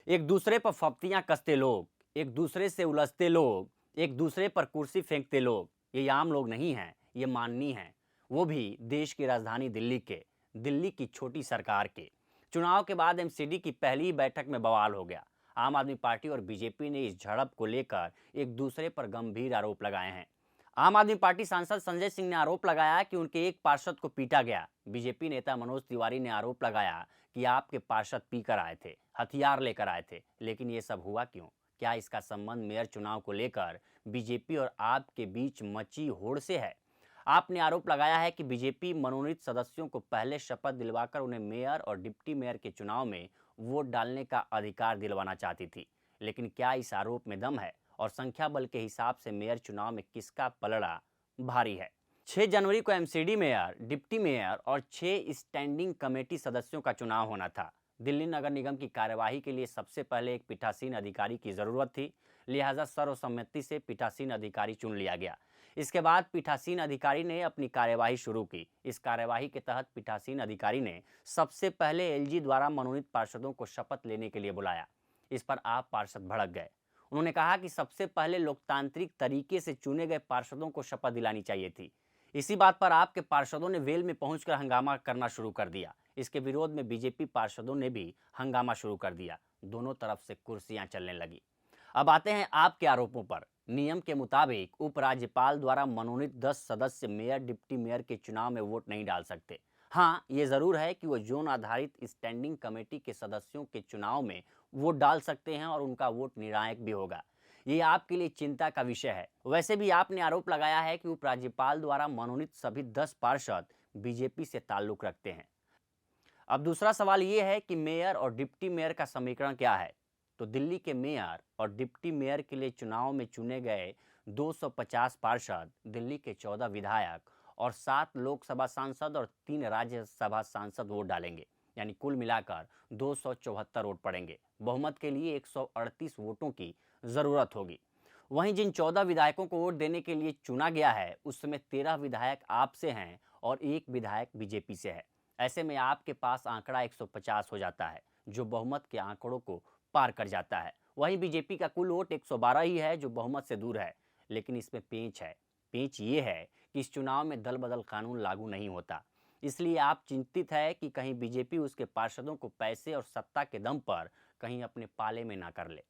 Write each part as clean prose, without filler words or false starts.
एक दूसरे पर फप्तियां कसते लोग, एक दूसरे से उलझते लोग, एक दूसरे पर कुर्सी फेंकते लोग, ये आम लोग नहीं हैं, ये माननीय हैं। वो भी देश की राजधानी दिल्ली के, दिल्ली की छोटी सरकार के। चुनाव के बाद एमसीडी की पहली ही बैठक में बवाल हो गया। आम आदमी पार्टी और बीजेपी ने इस झड़प को लेकर एक दूसरे पर गंभीर आरोप लगाए हैं। आम आदमी पार्टी सांसद संजय सिंह ने आरोप लगाया कि उनके एक पार्षद को पीटा गया। बीजेपी नेता मनोज तिवारी ने आरोप लगाया कि आपके पार्षद पीकर आए थे, हथियार लेकर आए थे। लेकिन ये सब हुआ क्यों? क्या इसका संबंध मेयर चुनाव को लेकर बीजेपी और आप के बीच मची होड़ से है? आपने आरोप लगाया है कि बीजेपी मनोनीत सदस्यों को पहले शपथ दिलवाकर उन्हें मेयर और डिप्टी मेयर के चुनाव में वोट डालने का अधिकार दिलवाना चाहती थी। लेकिन क्या इस आरोप में दम है? और संख्या बल के हिसाब से मेयर चुनाव में किसका पलड़ा भारी है? 6 जनवरी को एमसीडी मेयर, डिप्टी मेयर और 6 स्टैंडिंग कमेटी सदस्यों का चुनाव होना था। दिल्ली नगर निगम की कार्यवाही के लिए सबसे पहले एक पीठासीन अधिकारी की जरूरत थी, लिहाजा सर्वसम्मति से पीठासीन अधिकारी चुन लिया गया। इसके बाद पीठासीन अधिकारी ने अपनी कार्यवाही शुरू की। इस कार्यवाही के तहत पीठासीन अधिकारी ने सबसे पहले एलजी द्वारा मनोनीत पार्षदों को शपथ लेने के लिए बुलाया। इस पर आप पार्षद भड़क गए। उन्होंने कहा कि सबसे पहले लोकतांत्रिक तरीके से चुने गए पार्षदों को शपथ दिलानी चाहिए थी। इसी बात पर आपके पार्षदों ने वेल में पहुंचकर हंगामा करना शुरू कर दिया। इसके विरोध में बीजेपी पार्षदों ने भी हंगामा शुरू कर दिया। दोनों तरफ से कुर्सियां चलने लगी। अब आते हैं आपके आरोपों पर। नियम के मुताबिक उपराज्यपाल द्वारा मनोनीत 10 सदस्य मेयर डिप्टी मेयर के चुनाव में वोट नहीं डाल सकते। हाँ, ये जरूर है कि वो जोन आधारित स्टैंडिंग कमेटी के सदस्यों के चुनाव में वोट डाल सकते हैं और उनका वोट निर्णायक भी होगा। ये आपके लिए चिंता का विषय है। वैसे भी आपने आरोप लगाया है कि उपराज्यपाल द्वारा मनोनीत सभी 10 पार्षद बीजेपी से ताल्लुक रखते हैं। अब दूसरा सवाल ये है कि मेयर और डिप्टी मेयर का समीकरण क्या है? तो दिल्ली के मेयर और डिप्टी मेयर के लिए चुनाव में चुने गए 250 पार्षद, दिल्ली के 14 विधायक और 7 लोकसभा सांसद और 3 राज्यसभा सांसद वोट डालेंगे। यानी कुल मिलाकर 274 वोट पड़ेंगे। बहुमत के लिए 138 वोटों की जरूरत होगी। वहीं जिन 14 विधायकों को वोट देने के लिए चुना गया है, उसमें 13 विधायक आपसे हैं और 1 विधायक बीजेपी से है। ऐसे में आपके पास आंकड़ा 150 हो जाता है, जो बहुमत के आंकड़ों को पार कर जाता है। वहीं बीजेपी का कुल वोट 112 ही है, जो बहुमत से दूर है। लेकिन इसमें पेंच है। पेंच ये है कि इस चुनाव में दल बदल कानून लागू नहीं होता। इसलिए आप चिंतित है कि कहीं बीजेपी उसके पार्षदों को पैसे और सत्ता के दम पर कहीं अपने पाले में ना कर ले।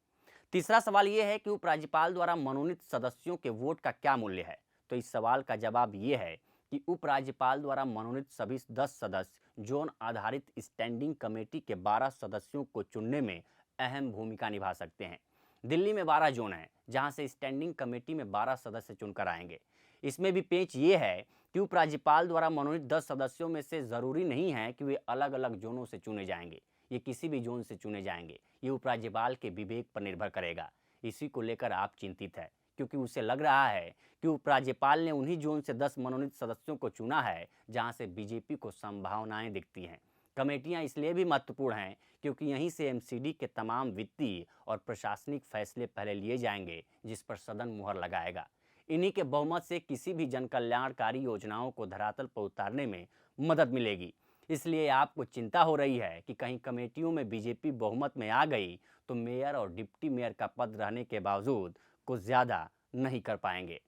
तीसरा सवाल यह है कि उपराज्यपाल द्वारा मनोनीत सदस्यों के वोट का क्या मूल्य है? तो इस सवाल का जवाब ये है कि उपराज्यपाल द्वारा मनोनीत सभी 10 सदस्य जोन आधारित स्टैंडिंग कमेटी के 12 सदस्यों को चुनने में अहम भूमिका निभा सकते हैं। दिल्ली में 12 जोन हैं, जहां से स्टैंडिंग कमेटी में 12 सदस्य चुनकर आएंगे। इसमें भी पेंच ये है कि उपराज्यपाल द्वारा मनोनीत 10 सदस्यों में से जरूरी नहीं है कि वे अलग अलग जोनों से चुने जाएंगे। ये किसी भी जोन से चुने जाएंगे। ये उपराज्यपाल के विवेक पर निर्भर करेगा। इसी को लेकर आप चिंतित है, क्योंकि उसे लग रहा है कि उपराज्यपाल ने उन्हीं जोन से 10 मनोनीत सदस्यों को चुना है जहां से बीजेपी को संभावनाएं दिखती हैं। कमेटियां इसलिए भी महत्वपूर्ण हैं क्योंकि यहीं से एमसीडी के तमाम वित्तीय और प्रशासनिक फैसले पहले लिए जाएंगे, जिस पर सदन मुहर लगाएगा। इन्हीं के बहुमत से किसी भी जनकल्याणकारी योजनाओं को धरातल पर उतारने में मदद मिलेगी। इसलिए आपको चिंता हो रही है कि कहीं कमेटियों में बीजेपी बहुमत में आ गई तो मेयर और डिप्टी मेयर का पद रहने के बावजूद कुछ ज्यादा नहीं कर पाएंगे।